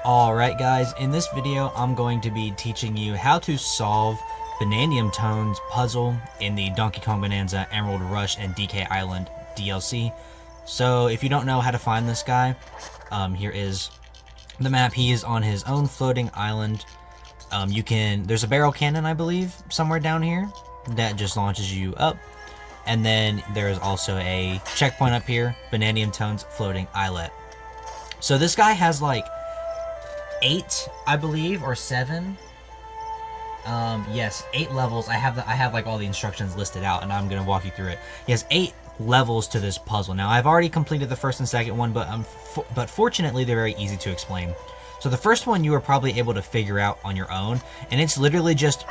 Alright guys, in this video I'm going to be teaching you how to solve Banadiumtone's puzzle in the Donkey Kong Bonanza, Emerald Rush, and DK Island DLC. So if you don't know how to find this guy, here is the map. He is on his own floating island. There's a barrel cannon, I believe, somewhere down here that just launches you up. And then there is also a checkpoint up here, Banadiumtone's floating islet. So this guy has like 8, I believe, or 7. Yes, 8 levels. I have like all the instructions listed out, and I'm gonna walk you through it. He has 8 levels to this puzzle. Now, I've already completed the first and second one, but fortunately, they're very easy to explain. So the first one you are probably able to figure out on your own, and it's literally just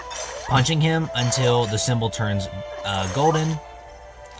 punching him until the symbol turns golden,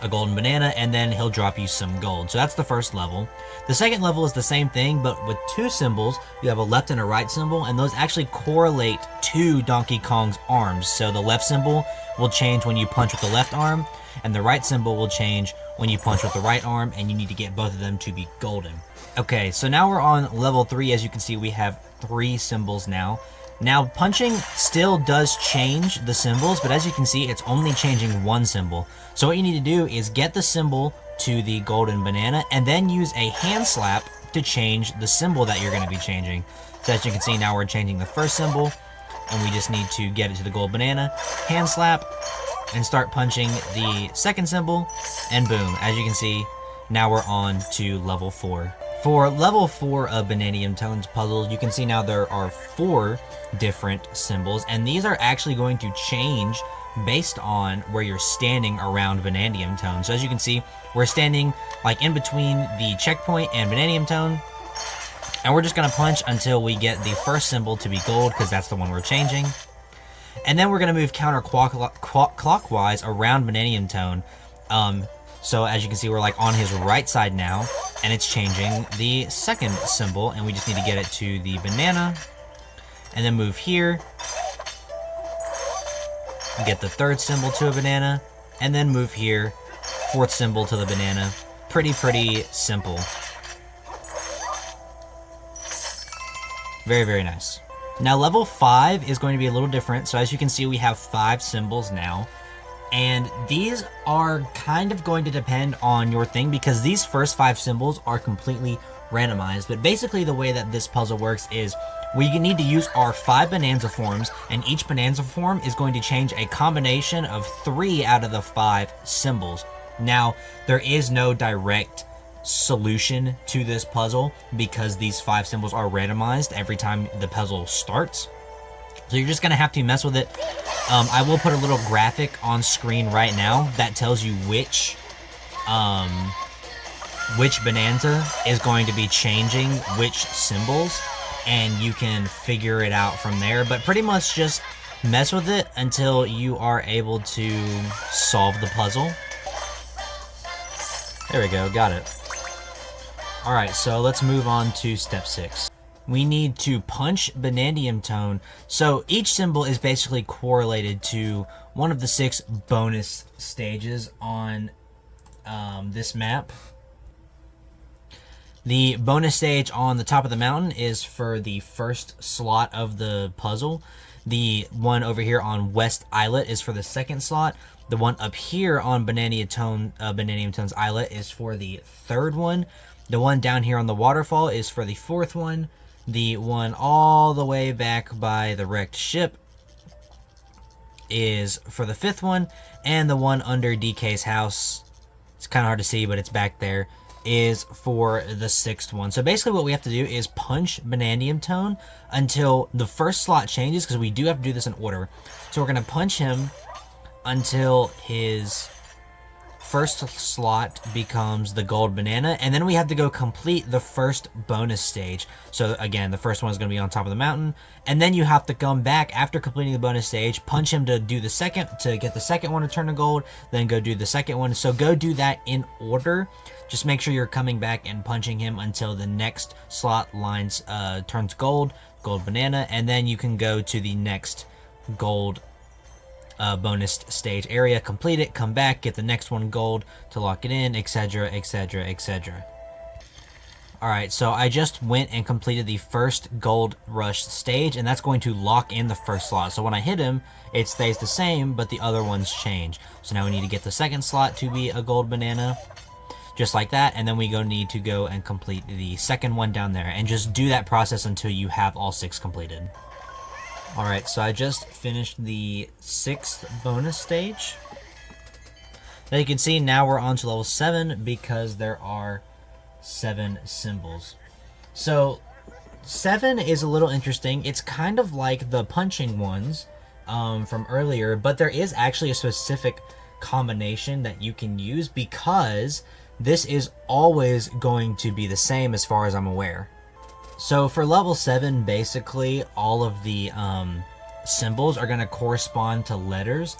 a golden banana, and then he'll drop you some gold. So that's the first level. The second level is the same thing, but with 2 symbols. You have a left and a right symbol, and those actually correlate to Donkey Kong's arms. So the left symbol will change when you punch with the left arm, and the right symbol will change when you punch with the right arm, and you need to get both of them to be golden. Okay, so now we're on level 3. As you can see, we have 3 symbols now. Now, punching still does change the symbols, but as you can see, it's only changing 1 symbol. So what you need to do is get the symbol to the golden banana, and then use a hand slap to change the symbol that you're going to be changing. So as you can see, now we're changing the first symbol, and we just need to get it to the gold banana, hand slap, and start punching the second symbol, and boom. As you can see, now we're on to level 4. For level 4 of Banadiumtone's puzzle, you can see now there are 4 different symbols, and these are actually going to change based on where you're standing around Banadiumtone. So as you can see, we're standing like in between the checkpoint and Banadiumtone, and we're just going to punch until we get the first symbol to be gold, because that's the one we're changing. And then we're going to move counterclockwise around Banadiumtone. So as you can see, we're like on his right side now, and it's changing the second symbol, and we just need to get it to the banana, and then move here, get the third symbol to a banana, and then move here, 4th symbol to the banana. Pretty simple. Very, very nice. Now level 5 is going to be a little different. So as you can see, we have 5 symbols now. And these are kind of going to depend on your thing, because these first 5 symbols are completely randomized. But basically the way that this puzzle works is we need to use our 5 bonanza forms, and each bonanza form is going to change a combination of 3 out of the 5 symbols. Now, there is no direct solution to this puzzle because these 5 symbols are randomized every time the puzzle starts. So you're just going to have to mess with it. I will put a little graphic on screen right now that tells you which bonanza is going to be changing which symbols, and you can figure it out from there. But pretty much just mess with it until you are able to solve the puzzle. There we go, got it. Alright, so let's move on to step 6. We need to punch Banadiumtone. So each symbol is basically correlated to one of the 6 bonus stages on this map. The bonus stage on the top of the mountain is for the first slot of the puzzle. The one over here on West Islet is for the second slot. The one up here on Banadiumtone's Islet is for the 3rd one. The one down here on the waterfall is for the 4th one. The one all the way back by the wrecked ship is for the 5th one. And the one under DK's house, it's kind of hard to see, but it's back there, is for the 6th one. So basically what we have to do is punch Banadiumtone until the first slot changes, because we do have to do this in order. So we're going to punch him until his first slot becomes the gold banana, and then we have to go complete the first bonus stage. So again, the first one is going to be on top of the mountain, and then you have to come back after completing the bonus stage, punch him to do the second, to get the second one to turn to gold, then go do the second one. So go do that in order. Just make sure you're coming back and punching him until the next slot lines turns gold banana, and then you can go to the next gold bonus stage area, complete it, come back, get the next one gold to lock it in, etc, etc, etc. Alright, so I just went and completed the first gold rush stage, and that's going to lock in the first slot. So when I hit him, it stays the same, but the other ones change. So now we need to get the second slot to be a gold banana, just like that, and then we need to go and complete the second one down there, and just do that process until you have all 6 completed. Alright, so I just finished the 6th bonus stage. Now you can see now we're on to level 7 because there are 7 symbols. So 7 is a little interesting. It's kind of like the punching ones from earlier, but there is actually a specific combination that you can use because this is always going to be the same as far as I'm aware. So for level 7, basically all of the symbols are going to correspond to letters.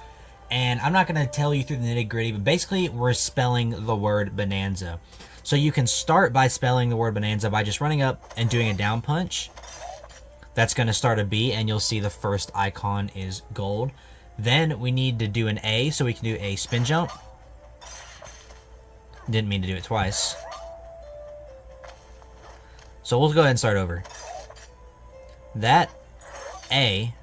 And I'm not going to tell you through the nitty-gritty, but basically we're spelling the word bonanza. So you can start by spelling the word bonanza by just running up and doing a down punch. That's going to start a B, and you'll see the first icon is gold. Then we need to do an A, so we can do a spin jump. Didn't mean to do it twice. So we'll go ahead and start over. That A.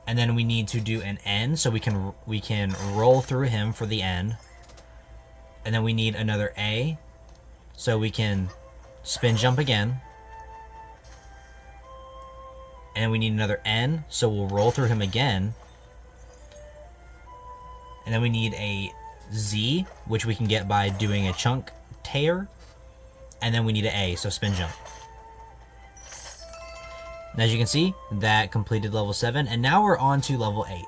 And then we need to do an N, so we can roll through him for the N. And then we need another A, so we can spin jump again. And we need another N, so we'll roll through him again. And then we need a Z, which we can get by doing a chunk tear. And then we need an A, so spin jump. And as you can see, that completed level 7, and now we're on to level 8.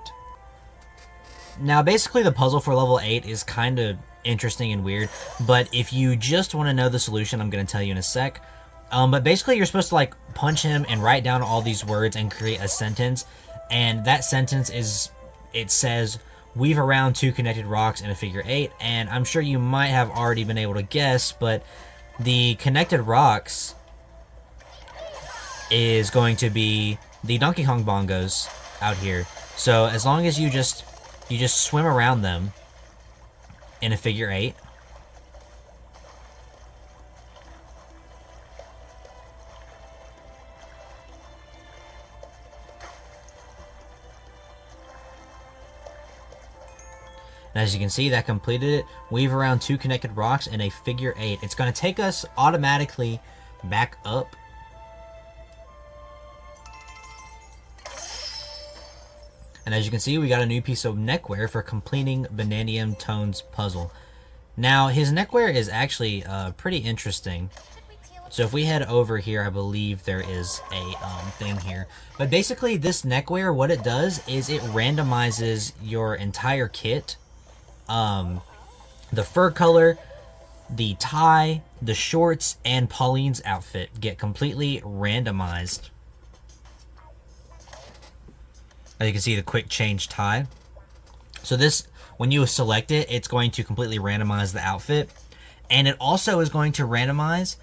Now basically the puzzle for level 8 is kind of interesting and weird, but if you just want to know the solution, I'm going to tell you in a sec. But basically you're supposed to like punch him and write down all these words and create a sentence, and that sentence it says weave around 2 connected rocks in a figure 8, and I'm sure you might have already been able to guess, but the connected rocks is going to be the Donkey Kong bongos out here. So as long as you just swim around them in a figure 8. And as you can see, that completed it. Weave around 2 connected rocks in a figure 8. It's going to take us automatically back up. And as you can see, we got a new piece of neckwear for completing Banadiumtone's puzzle. Now, his neckwear is actually pretty interesting. So if we head over here, I believe there is a thing here. But basically, this neckwear, what it does is it randomizes your entire kit. The fur color, the tie, the shorts, and Pauline's outfit get completely randomized. As you can see, the quick change tie. So this, when you select it, it's going to completely randomize the outfit. And it also is going to randomize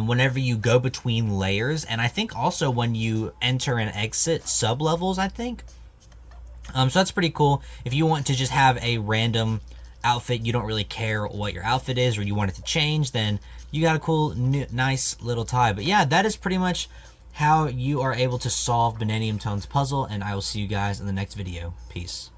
whenever you go between layers. And I think also when you enter and exit sub-levels, I think. So that's pretty cool. If you want to just have a random outfit, you don't really care what your outfit is, or you want it to change, then you got a cool, nice little tie. But yeah, that is pretty much how you are able to solve Banadiumtone's puzzle, and I will see you guys in the next video. Peace.